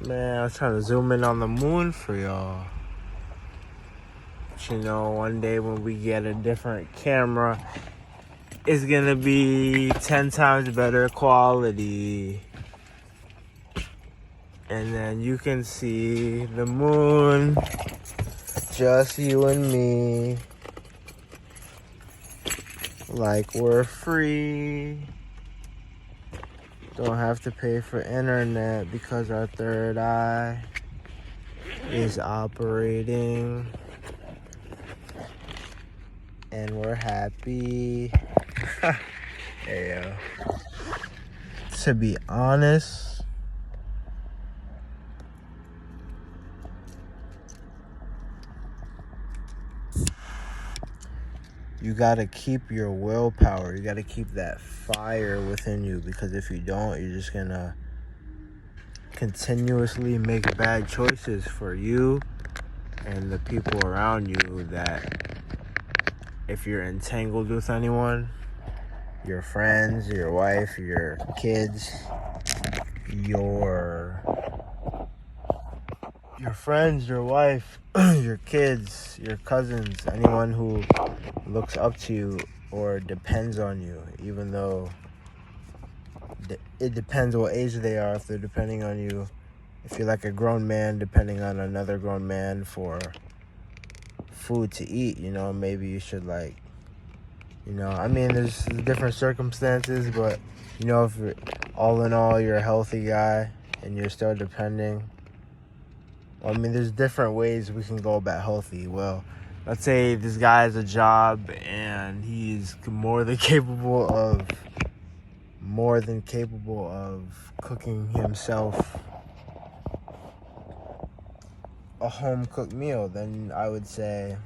Man, I was trying to zoom in on the moon for y'all. But you know, one day when we get a different camera, it's gonna be 10 times better quality. And then you can see the moon, just you and me, like we're free. Don't have to pay for internet because our third eye is operating. And we're happy. Hey, to be honest, you gotta keep your willpower. You gotta keep that fire within you, because if you don't, you're just gonna continuously make bad choices for you and the people around you. That if you're entangled with anyone, your friends, your wife, your kids, your friends, your wife, your kids, your cousins, anyone who looks up to you or depends on you, even though it depends what age they are. If they're depending on you, if you're like a grown man depending on another grown man for food to eat, you know, maybe you should, like, you know, I mean, there's different circumstances, but, you know, if all in all you're a healthy guy and you're still depending, I mean, there's different ways we can go about healthy. Well, let's say this guy has a job and he's more than capable of cooking himself a home cooked meal. Then I would say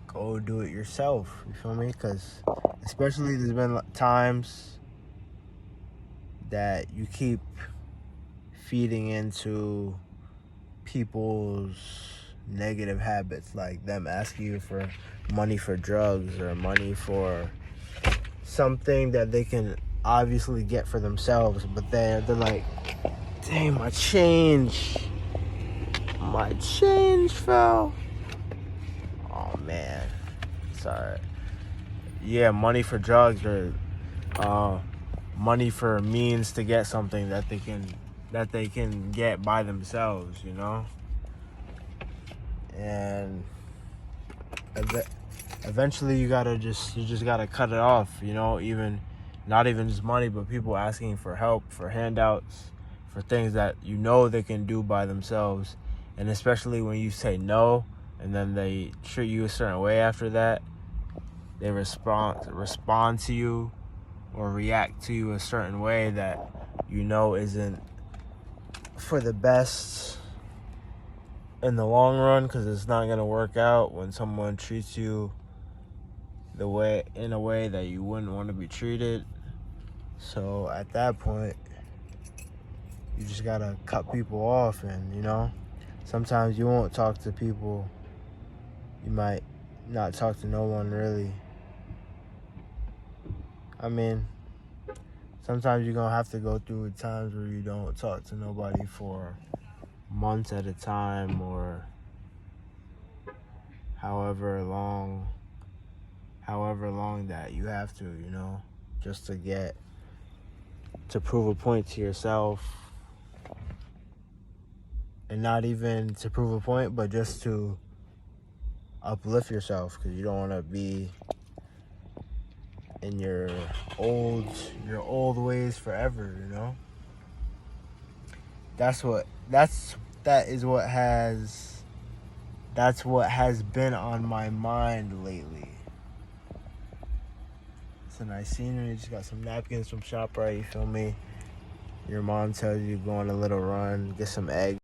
go do it yourself. You feel me? Because especially there's been times that you keep feeding into people's negative habits, like them asking you for money for drugs or money for something that they can obviously get for themselves, but they're like, dang, my change fell. Oh man, sorry. Yeah, money for drugs, or money for means to get something that they can get by themselves, you know. And eventually you just gotta cut it off, you know. Even not even just money, but people asking for help, for handouts, for things that you know they can do by themselves. And especially when you say no and then they treat you a certain way after that, they respond to you or react to you a certain way that you know isn't for the best in the long run, because it's not going to work out when someone treats you in a way that you wouldn't want to be treated. So at that point, you just got to cut people off. And, you know, sometimes you won't talk to people. You might not talk to no one, really. I mean, sometimes you're going to have to go through times where you don't talk to nobody for months at a time, or however long that you have to, you know, just to prove a point to yourself. And not even to prove a point, but just to uplift yourself, because you don't want to be in your old ways forever, you know. That's what has been on my mind lately. It's a nice scenery. You just got some napkins from ShopRite, you feel me? Your mom tells you go on a little run, get some eggs.